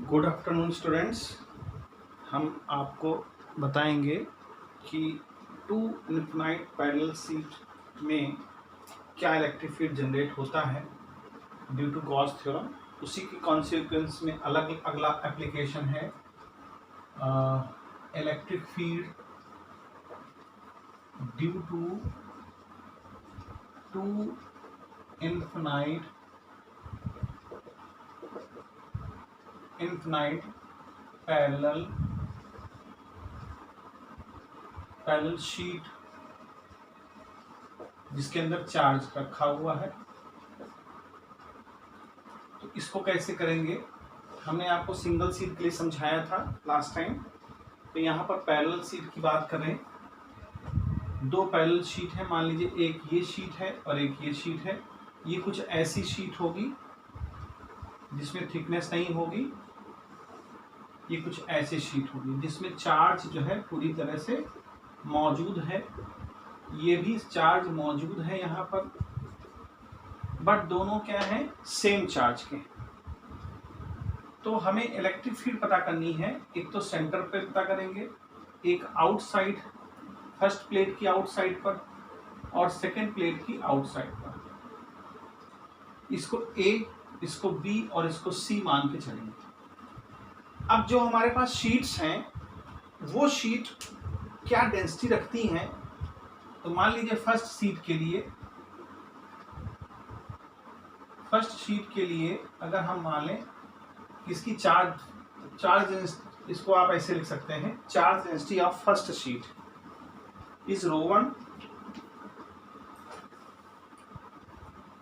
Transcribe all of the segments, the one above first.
Good afternoon students. हम आपको बताएंगे कि टू इनफिनाइट पैरेलल शीट में क्या इलेक्ट्रिक फील्ड जनरेट होता है ड्यू टू गॉस थ्योरम। उसी की कॉन्सिक्वेंस में अगला एप्लीकेशन है electric field due to two infinite parallel sheet जिसके अंदर चार्ज रखा हुआ है। तो इसको कैसे करेंगे, हमने आपको सिंगल शीट के लिए समझाया था लास्ट टाइम। तो यहाँ पर पैरेलल शीट की बात करें, दो पैरेलल शीट है। मान लीजिए एक ये शीट है और एक ये शीट है। ये कुछ ऐसी शीट होगी जिसमें थिकनेस नहीं होगी, ये कुछ ऐसी शीट होगी जिसमें चार्ज जो है पूरी तरह से मौजूद है। ये भी चार्ज मौजूद है यहाँ पर, बट दोनों क्या है, सेम चार्ज के। तो हमें इलेक्ट्रिक फील्ड पता करनी है। एक तो सेंटर पे पता करेंगे, एक आउटसाइड, फर्स्ट प्लेट की आउटसाइड पर और सेकेंड प्लेट की आउटसाइड पर। इसको ए, इसको बी और इसको सी मान के चलेंगे। अब जो हमारे पास शीट्स हैं वो शीट क्या डेंसिटी रखती हैं। तो मान लीजिए फर्स्ट शीट के लिए अगर हम मान लें इसकी चार्ज इसको आप ऐसे लिख सकते हैं, charge density of first sheet is ρ1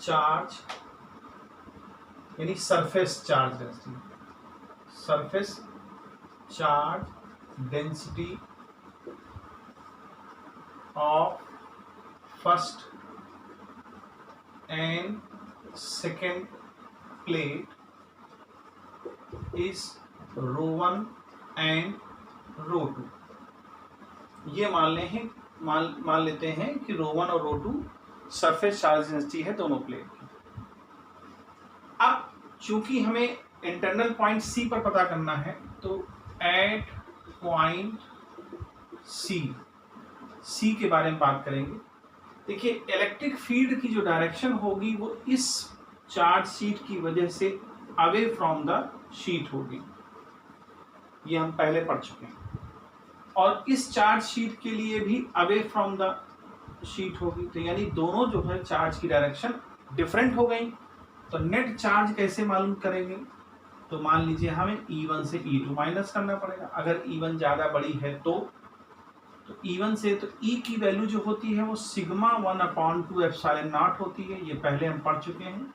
charge यानी surface charge density of first and second plate is ρ1 and ρ2। ये मान लेते हैं कि ρ1 और ρ2 सरफेस चार्ज डेंसिटी है दोनों प्लेट की। अब चूंकि हमें इंटरनल पॉइंट सी पर पता करना है, तो एट पॉइंट सी के बारे में बात करेंगे। देखिए इलेक्ट्रिक फील्ड की जो डायरेक्शन होगी वो इस चार्ज शीट की वजह से अवे फ्रॉम द शीट होगी, ये हम पहले पढ़ चुके हैं। और इस चार्ज शीट के लिए भी अवे फ्रॉम द शीट होगी। तो यानी दोनों जो है चार्ज की डायरेक्शन डिफरेंट हो गई। तो नेट चार्ज कैसे मालूम करेंगे, तो मान लीजिए हमें E1 से E2 माइनस करना पड़ेगा। अगर E1 ज़्यादा बड़ी है तो E1 से तो E की वैल्यू जो होती है वो सिग्मा 1/2 एप्सिलॉन नॉट होती है, ये पहले हम पढ़ चुके हैं।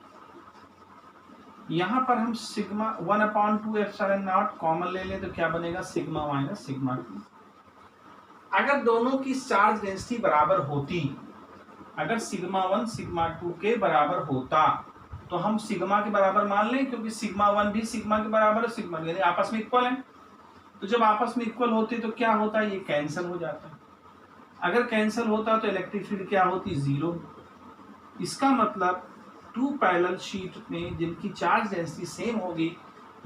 यहाँ पर हम सिग्मा 1/2 एप्सिलॉन नॉट कॉमन ले लें तो क्या बनेगा, सिग्मा माइनस सिग्मा 2। अगर दोनों की चार्ज डेंसिटी बराबर होती, अगर सिग्मा 1 सिग्मा 2 के बराबर होता तो हम सिग्मा के बराबर मान लें, क्योंकि सिग्मा 1 भी सिग्मा के बराबर है, सिग्मा यानी आपस में इक्वल है। तो जब आपस में इक्वल होते तो क्या होता है, ये कैंसिल हो जाता है। अगर कैंसिल होता तो इलेक्ट्रिक फील्ड क्या होती, जीरो। इसका मतलब टू पैरेलल शीट में जिनकी चार्ज डेंसिटी सेम होगी,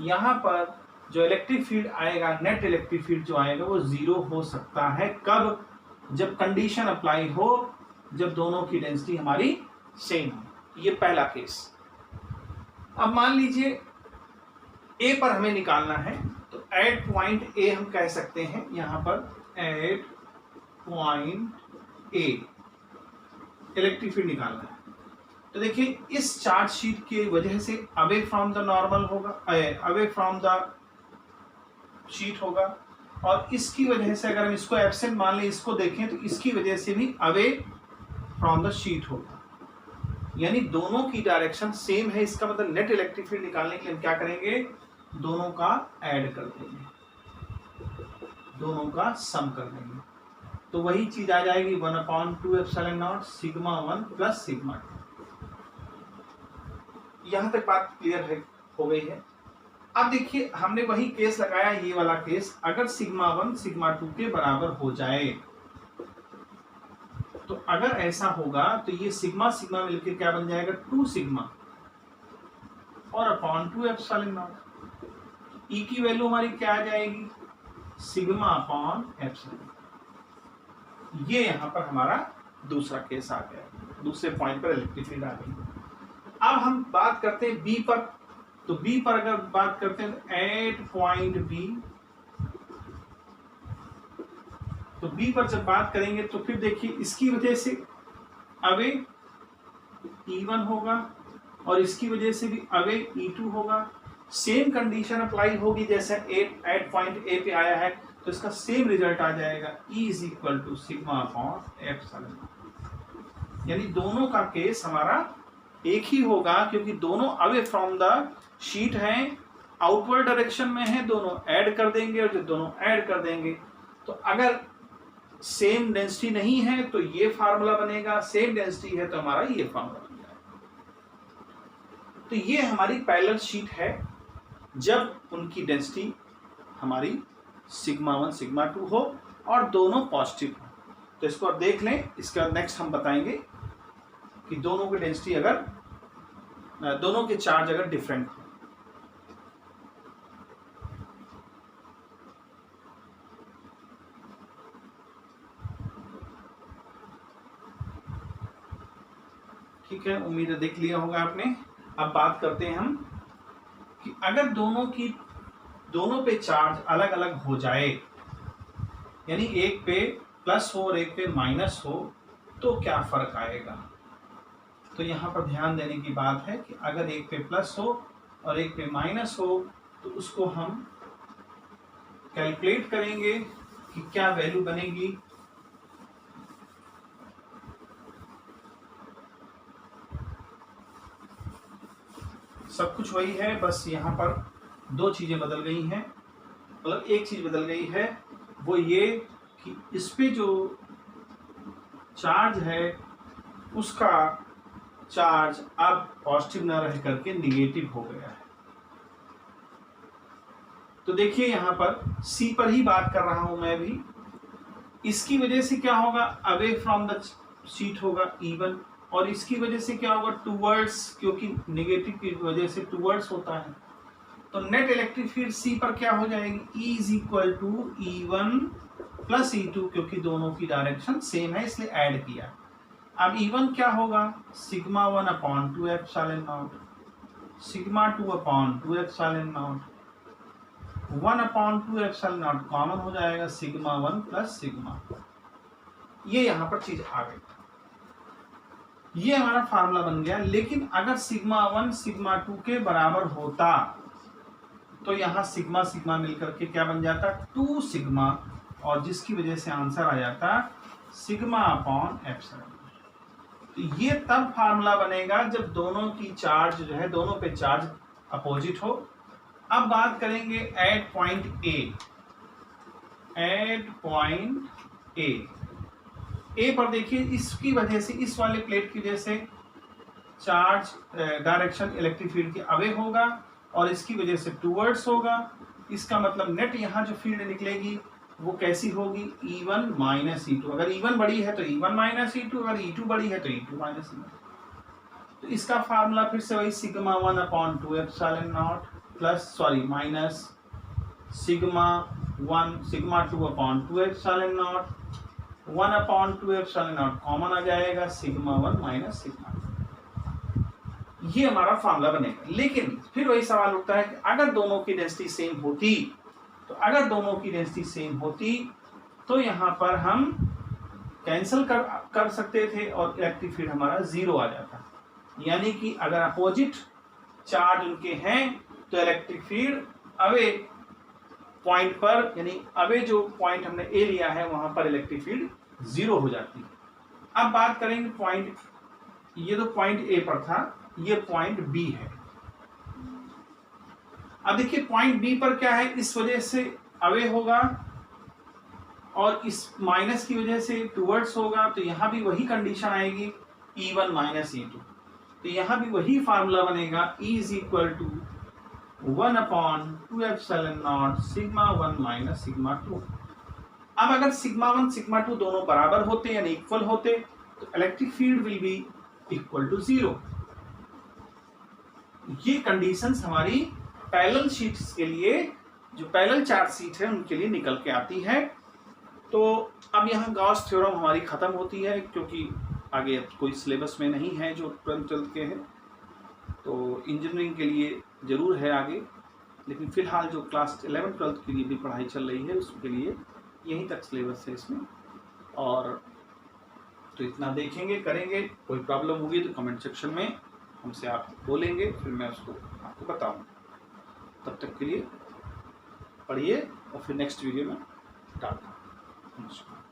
यहाँ पर जो इलेक्ट्रिक फील्ड आएगा, नेट इलेक्ट्रिक फील्ड जो आएगा वो जीरो हो सकता है। कब, जब कंडीशन अप्लाई हो, जब दोनों की डेंसिटी हमारी सेम हो। ये पहला केस। अब मान लीजिए ए पर हमें निकालना है, तो एट पॉइंट ए हम कह सकते हैं, यहाँ पर at point A electric field निकालना है। तो देखिए इस चार्ज शीट की वजह से अवे फ्रॉम द नॉर्मल होगा, अवे फ्रॉम द शीट होगा। और इसकी वजह से अगर हम इसको एब्सेंट मान लें, इसको देखें तो इसकी वजह से भी अवे फ्रॉम द शीट होगा। यानी दोनों की डायरेक्शन सेम है। इसका मतलब नेट इलेक्ट्रिक फील्ड निकालने के लिए हम क्या करेंगे, दोनों का ऐड कर देंगे, दोनों का सम कर देंगे। तो वही चीज आ जाएगी 1/2 epsilon not sigma 1 plus sigma 2। यहां तक बात क्लियर हो गई है। अब देखिए हमने वही केस लगाया, ये वाला केस। अगर सिग्मा 1 सिग्मा 2 के बराबर हो जाए, तो अगर ऐसा होगा तो ये सिग्मा सिग्मा मिलकर क्या बन जाएगा, 2 सिग्मा और अपॉन 2 एप्सिलॉन नॉट। ई की वैल्यू हमारी क्या आ जाएगी, सिग्मा अपॉन एप्सिलॉन। ये यहां पर हमारा दूसरा केस आ गया, दूसरे पॉइंट पर इलेक्ट्रिक फील्ड आ गई। अब हम बात करते हैं बी पर। तो बी पर अगर बात करते हैं तो एट पॉइंट बी, तो बी पर जब बात करेंगे तो फिर देखिए इसकी वजह से अवे E1 होगा और इसकी वजह से भी अवे E2 होगा। सेम कंडीशन अप्लाई होगी जैसे एट पॉइंट ए पे आया है, तो इसका सेम रिजल्ट आ जाएगा, E is equal to sigma upon epsilon. यानी दोनों का केस हमारा एक ही होगा, क्योंकि दोनों अवे फ्रॉम द शीट हैं, आउटवर्ड डायरेक्शन में है, दोनों ऐड कर देंगे। और जब दोनों ऐड कर देंगे तो अगर सेम डेंसिटी नहीं है तो ये फार्मूला बनेगा, सेम डेंसिटी है तो हमारा ये फार्मूला बन जाएगा। तो ये हमारी पैरेलल शीट है जब उनकी डेंसिटी हमारी सिग्मा 1 सिग्मा 2 हो और दोनों पॉजिटिव हो। तो इसको आप देख लें, इसके बाद नेक्स्ट हम बताएंगे कि दोनों की डेंसिटी अगर दोनों के चार्ज अगर डिफरेंट हो। ठीक है, उम्मीद है देख लिया होगा आपने। अब बात करते हैं हम कि अगर दोनों पे चार्ज अलग अलग हो जाए, यानी एक पे प्लस हो और एक पे माइनस हो, तो क्या फर्क आएगा। तो यहाँ पर ध्यान देने की बात है कि अगर एक पे प्लस हो और एक पे माइनस हो तो उसको हम कैलकुलेट करेंगे कि क्या वैल्यू बनेगी। सब कुछ वही है, बस यहाँ पर दो चीजें बदल गई हैं। मतलब एक चीज बदल गई है, वो ये कि इस पे जो चार्ज है उसका चार्ज अब पॉजिटिव न रह करके निगेटिव हो गया है। तो देखिए यहाँ पर सी पर ही बात कर रहा हूं मैं भी। इसकी वजह से क्या होगा, अवे फ्रॉम द शीट होगा E1, और इसकी वजह से क्या होगा, टूवर्ड्स, क्योंकि नेगेटिव की वजह से टूवर्ड्स होता है। तो नेट इलेक्ट्रिक फील्ड सी पर क्या हो जाएगी, E is equal to E1 plus E2, क्योंकि दोनों की डायरेक्शन सेम है इसलिए ऐड किया। अब E1 क्या होगा, sigma 1 upon 2 epsilon not, sigma 2 upon 2 epsilon not, 1 upon 2 epsilon not common हो जाएगा, सिग्मा 1 प्लस सिग्मा। ये यहाँ पर चीज आ गई, ये हमारा फार्मूला बन गया। लेकिन अगर सिग्मा 1 सिग्मा 2 के बराबर होता तो यहाँ सिग्मा सिग्मा मिलकर के क्या बन जाता, 2 सिग्मा, और जिसकी वजह से आंसर आ जाता सिग्मा अपॉन एप्सिलॉन। तो ये तब फार्मूला बनेगा जब दोनों की चार्ज जो है, दोनों पे चार्ज अपोजिट हो। अब बात करेंगे एट पॉइंट ए पर देखिए, इसकी वजह से, इस वाले प्लेट की वजह से चार्ज डायरेक्शन इलेक्ट्रिक फील्ड के अवे होगा और इसकी वजह से टूवर्ड्स होगा। इसका मतलब नेट यहाँ जो फील्ड निकलेगी वो कैसी होगी, E1 माइनस E2। अगर E1 बड़ी है तो E1 माइनस E2, अगर E2 बड़ी है तो E2 माइनस E1। तो इसका फार्मूला फिर से वही sigma 1 upon 2 epsilon not plus minus sigma 2 upon 2 epsilon not, 1 upon 2 epsilon not common आ जाएगा, सिग्मा 1 माइनस सिग्मा 2। ये हमारा फार्मूला बनेगा। लेकिन फिर वही सवाल उठता है कि अगर दोनों की डेंसिटी सेम होती, तो अगर दोनों की डेंसिटी सेम होती तो यहाँ पर हम कैंसिल कर सकते थे और इलेक्ट्रिक फील्ड हमारा 0 आ जाता। यानी कि अगर अपोजिट चार्ज उनके हैं तो इलेक्ट्रिक फील्ड अवे पॉइंट पर, यानी अवे जो पॉइंट हमने ए लिया है वहां पर इलेक्ट्रिक फील्ड 0 हो जाती है। अब बात करेंगे पॉइंट, ये तो पॉइंट ए पर था, ये पॉइंट बी है। अब देखिए पॉइंट बी पर क्या है, इस वजह से अवे होगा और इस माइनस की वजह से टूवर्ड्स होगा। तो यहां भी वही कंडीशन आएगी, E1 माइनस E2। तो यहां भी वही फार्मूला बनेगा, E is equal to 1 upon 2 epsilon not sigma 1 minus sigma 2। अब अगर सिग्मा 1 सिग्मा 2 दोनों बराबर होते यानी इक्वल होते तो electric field will be equal to 0। ये कंडीशंस हमारी पैरेलल शीट्स के लिए जो पैरेलल चार्ज सीट है उनके लिए निकल के आती है। तो अब यहाँ गॉस थ्योरम हमारी ख़त्म होती है, क्योंकि आगे अब कोई सिलेबस में नहीं है जो 12th के हैं, तो इंजीनियरिंग के लिए ज़रूर है आगे, लेकिन फ़िलहाल जो क्लास 11th-12th के लिए भी पढ़ाई चल रही है उसके लिए यहीं तक सिलेबस है इसमें। और तो इतना देखेंगे, करेंगे। कोई प्रॉब्लम होगी तो कमेंट सेक्शन में हमसे आप बोलेंगे, फिर मैं उसको आपको बताऊँ। तब तक के लिए पढ़िए और फिर नेक्स्ट वीडियो में डालता हूँ। नमस्कार।